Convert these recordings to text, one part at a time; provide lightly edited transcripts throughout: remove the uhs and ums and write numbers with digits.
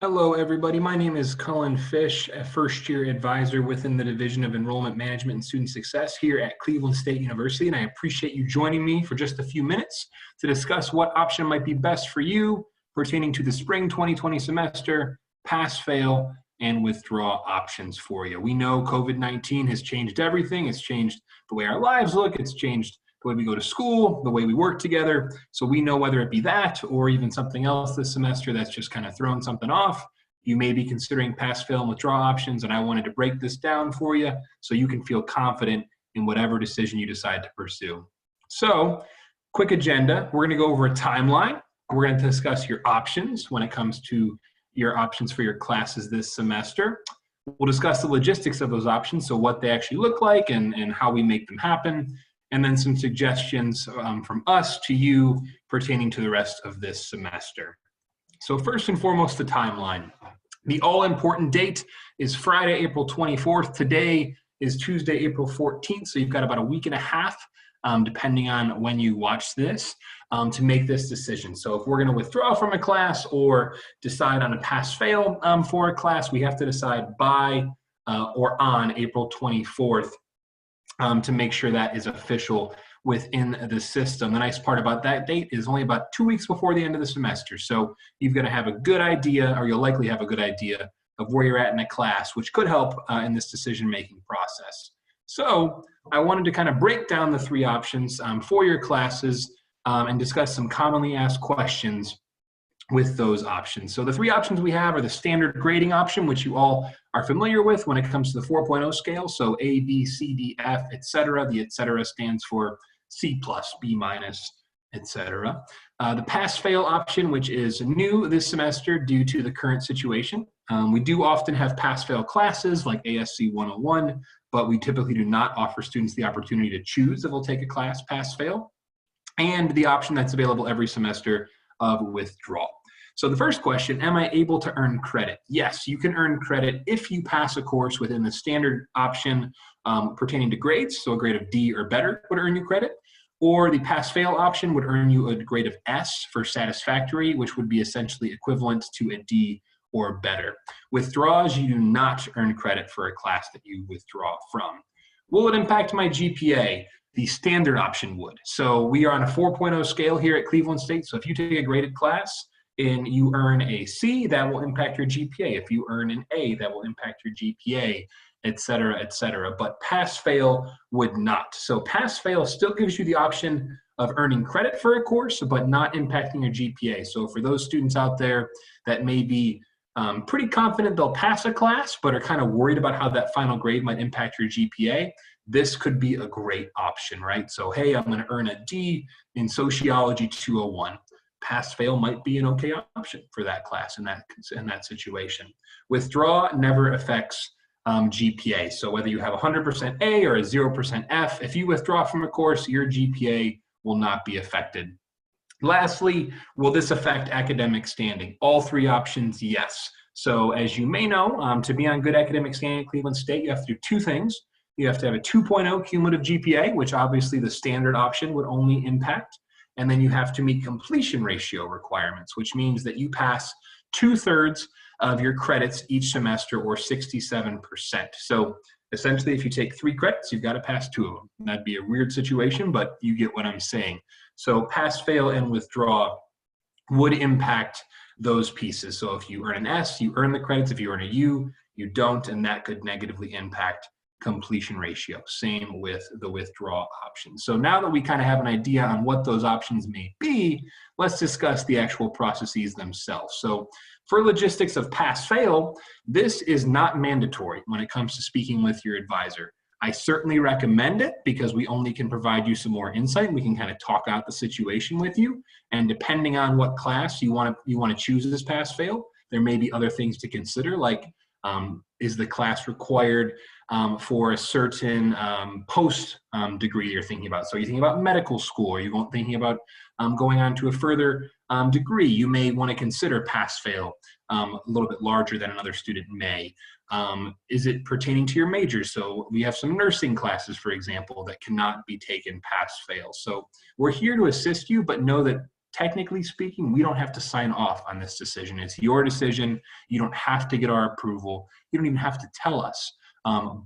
Hello, everybody. My name is Cullin Fish, a first-year advisor within the Division of Enrollment Management and Student Success here at Cleveland State University, and I appreciate you joining me for just a few minutes to discuss what option might be best for you pertaining to the spring 2020 semester, pass, fail, and withdraw options for you. We know COVID-19 has changed everything. It's changed the way our lives look. It's changed the way we go to school, the way we work together. So we know whether it be that or even something else this semester that's just kind of thrown something off. You may be considering pass, fail, and withdraw options, and I wanted to break this down for you so you can feel confident in whatever decision you decide to pursue. So, quick agenda. We're going to go over a timeline. We're going to discuss your options when it comes to your options for your classes this semester. We'll discuss the logistics of those options, so what they actually look like and how we make them happen, and then some suggestions from us to you pertaining to the rest of this semester. So first and foremost, the timeline. The all-important date is Friday, April 24th. Today is Tuesday, April 14th, so you've got about a week and a half, depending on when you watch this, to make this decision. So if we're going to withdraw from a class or decide on a pass-fail for a class, we have to decide by or on April 24th. To make sure that is official within the system. The nice part about that date is only about 2 weeks before the end of the semester. So you've got to have a good idea, or you'll likely have a good idea of where you're at in a class, which could help in this decision-making process. So I wanted to kind of break down the three options for your classes and discuss some commonly asked questions with those options. So the three options we have are the standard grading option, which you all are familiar with when it comes to the 4.0 scale. So A, B, C, D, F, etc. The etc. stands for C+, B-, etc. The pass-fail option, which is new this semester due to the current situation. We do often have pass-fail classes like ASC 101, but we typically do not offer students the opportunity to choose if they'll take a class pass-fail. And the option that's available every semester of withdrawal. So the first question, am I able to earn credit? Yes, you can earn credit if you pass a course within the standard option pertaining to grades. So a grade of D or better would earn you credit. Or the pass-fail option would earn you a grade of S for satisfactory, which would be essentially equivalent to a D or better. Withdraws, you do not earn credit for a class that you withdraw from. Will it impact my GPA? The standard option would. So we are on a 4.0 scale here at Cleveland State. So if you take a graded class, and you earn a C, that will impact your GPA. If you earn an A, that will impact your GPA, et cetera, et cetera. But pass-fail would not. So pass-fail still gives you the option of earning credit for a course, but not impacting your GPA. So for those students out there that may be pretty confident they'll pass a class, but are kind of worried about how that final grade might impact your GPA, this could be a great option, right? So, hey, I'm going to earn a D in Sociology 201. Pass-fail might be an okay option for that class in that situation. Withdraw never affects GPA. So whether you have 100% A or a 0% F, if you withdraw from a course, your GPA will not be affected. Lastly, will this affect academic standing? All three options, yes. So as you may know, to be on good academic standing at Cleveland State, you have to do two things. You have to have a 2.0 cumulative GPA, which obviously the standard option would only impact. And then you have to meet completion ratio requirements, which means that you pass 2/3 of your credits each semester, or 67%. So essentially, if you take 3 credits, you've got to pass 2 of them. That'd be a weird situation, but you get what I'm saying. So pass, fail, and withdraw would impact those pieces. So if you earn an S, you earn the credits. If you earn a U, you don't, and that could negatively impact completion ratio. Same with the withdrawal option. So now that we kind of have an idea on what those options may be, let's discuss the actual processes themselves. So for logistics of pass-fail, this is not mandatory when it comes to speaking with your advisor. I certainly recommend it because we only can provide you some more insight. We can kind of talk out the situation with you. And depending on what class you want to choose as pass-fail, there may be other things to consider, like is the class required for a certain post degree you're thinking about. So you're thinking about medical school, or you're thinking about going on to a further degree. You may want to consider pass-fail a little bit larger than another student may. Is it pertaining to your major? So we have some nursing classes, for example, that cannot be taken pass-fail. So we're here to assist you, but know that technically speaking, we don't have to sign off on this decision. It's your decision. You don't have to get our approval. You don't even have to tell us.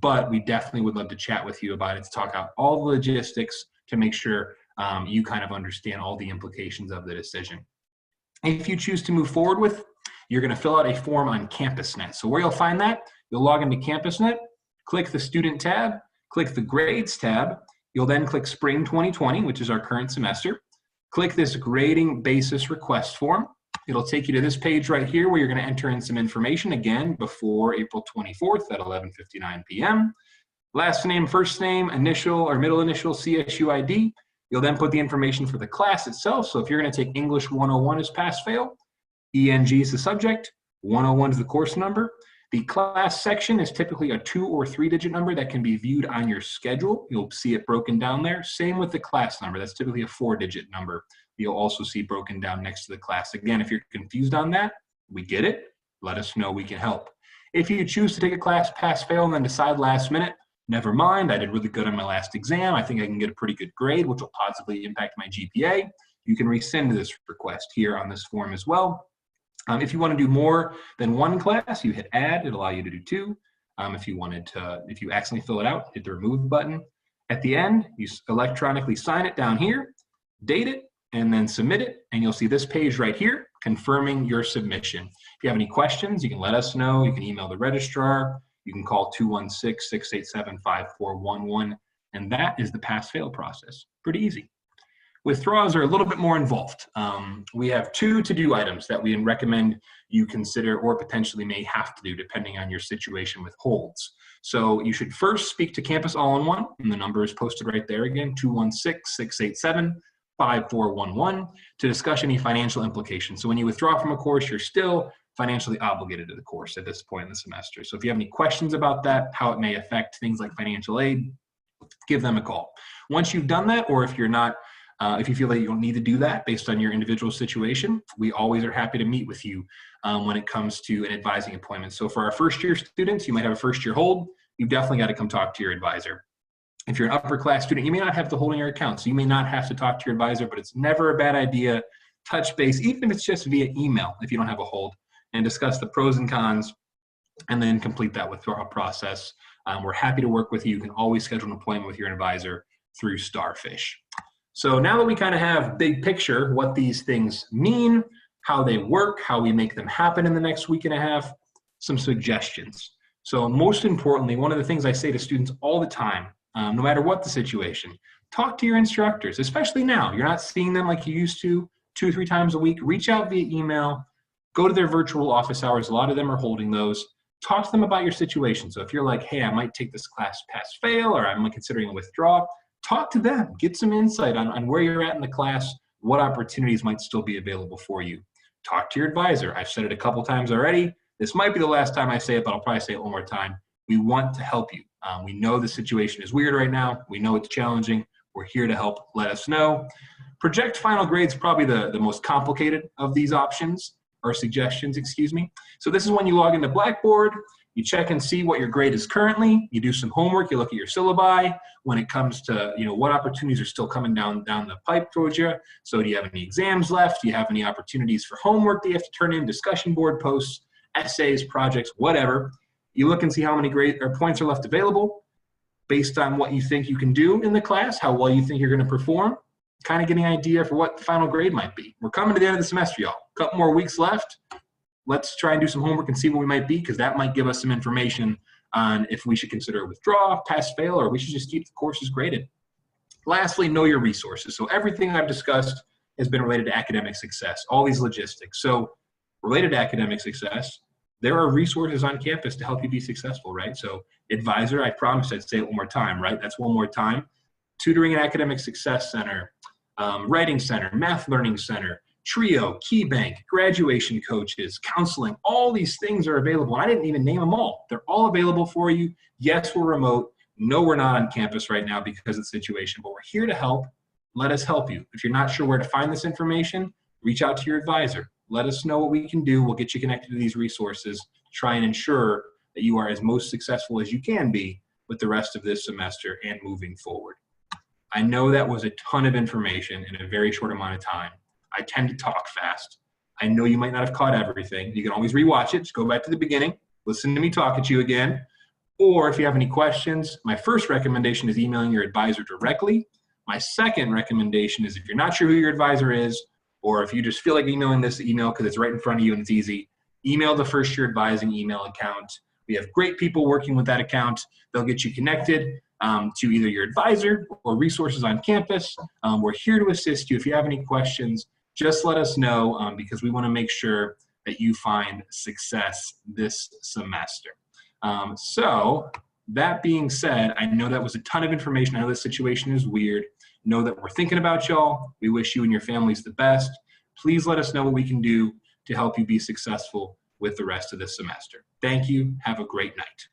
But we definitely would love to chat with you about it, to talk out all the logistics, to make sure you kind of understand all the implications of the decision. If you choose to move forward with, you're going to fill out a form on CampusNet. So where you'll find that, you'll log into CampusNet, click the Student tab, click the Grades tab. You'll then click Spring 2020, which is our current semester. Click this Grading Basis Request Form. It'll take you to this page right here where you're going to enter in some information, again, before April 24th at 11:59 p.m. Last name, first name, initial or middle initial, CSU ID. You'll then put the information for the class itself. So if you're going to take English 101 as pass-fail, ENG is the subject, 101 is the course number. The class section is typically a 2 or 3 digit number that can be viewed on your schedule. You'll see it broken down there. Same with the class number. That's typically a 4-digit number. You'll also see broken down next to the class. Again, if you're confused on that, we get it. Let us know, we can help. If you choose to take a class pass-fail and then decide last minute, never mind, I did really good on my last exam, I think I can get a pretty good grade, which will positively impact my GPA, you can rescind this request here on this form as well. If you want to do more than 1 class, you hit add, it'll allow you to do 2. If you accidentally fill it out, hit the remove button. At the end, you electronically sign it down here, date it, and then submit it, and you'll see this page right here confirming your submission. If you have any questions, you can let us know. You can email the registrar. You can call 216-687-5411, and that is the pass-fail process. Pretty easy. Withdrawals are a little bit more involved. We have 2 to-do items that we recommend you consider or potentially may have to do depending on your situation with holds. So you should first speak to Campus All-in-One, and the number is posted right there again, 216-687-5411, to discuss any financial implications. So when you withdraw from a course, you're still financially obligated to the course at this point in the semester. So if you have any questions about that, how it may affect things like financial aid, give them a call. Once you've done that, or if you're not, if you feel that you don't need to do that based on your individual situation, we always are happy to meet with you when it comes to an advising appointment. So for our first-year students, you might have a first-year hold. You've definitely got to come talk to your advisor. If you're an upper-class student, you may not have to hold in your account, so you may not have to talk to your advisor, but it's never a bad idea. Touch base, even if it's just via email, if you don't have a hold, and discuss the pros and cons, and then complete that withdrawal process. We're happy to work with you. You can always schedule an appointment with your advisor through Starfish. So now that we kind of have big picture what these things mean, how they work, how we make them happen in the next week and a half, some suggestions. So most importantly, one of the things I say to students all the time, no matter what the situation, talk to your instructors, especially now. You're not seeing them like you used to 2 or 3 times a week. Reach out via email, go to their virtual office hours. A lot of them are holding those. Talk to them about your situation. So if you're like, hey, I might take this class pass-fail, or I'm considering a withdrawal, talk to them. Get some insight on where you're at in the class, what opportunities might still be available for you. Talk to your advisor. I've said it a couple times already. This might be the last time I say it, but I'll probably say it one more time. We want to help you. We know the situation is weird right now. We know it's challenging. We're here to help. Let us know. Project final grade is probably the most complicated of these options, or suggestions, excuse me. So this is when you log into Blackboard, you check and see what your grade is currently, you do some homework, you look at your syllabi when it comes to what opportunities are still coming down the pipe towards you. So do you have any exams left? Do you have any opportunities for homework that you have to turn in, discussion board posts, essays, projects, whatever. You look and see how many grade or points are left available based on what you think you can do in the class, how well you think you're gonna perform, kind of getting an idea for what the final grade might be. We're coming to the end of the semester, y'all. A couple more weeks left. Let's try and do some homework and see what we might be, because that might give us some information on if we should consider a withdraw, pass, fail, or we should just keep the courses graded. Lastly, know your resources. So everything I've discussed has been related to academic success, all these logistics. So related to academic success, there are resources on campus to help you be successful, right? So advisor, I promised I'd say it one more time, right? That's one more time. Tutoring and Academic Success Center, Writing Center, Math Learning Center, Trio, KeyBank, graduation coaches, counseling, all these things are available. I didn't even name them all. They're all available for you. Yes, we're remote. No, we're not on campus right now because of the situation, but we're here to help. Let us help you. If you're not sure where to find this information, reach out to your advisor. Let us know what we can do. We'll get you connected to these resources, try and ensure that you are as most successful as you can be with the rest of this semester and moving forward. I know that was a ton of information in a very short amount of time. I tend to talk fast. I know you might not have caught everything. You can always rewatch it. Just go back to the beginning, listen to me talk at you again. Or if you have any questions, my first recommendation is emailing your advisor directly. My second recommendation is if you're not sure who your advisor is, or if you just feel like emailing this email because it's right in front of you and it's easy, email the First Year Advising email account. We have great people working with that account. They'll get you connected to either your advisor or resources on campus. We're here to assist you. If you have any questions, just let us know because we want to make sure that you find success this semester. So that being said, I know that was a ton of information. I know this situation is weird. Know that we're thinking about y'all. We wish you and your families the best. Please let us know what we can do to help you be successful with the rest of this semester. Thank you. Have a great night.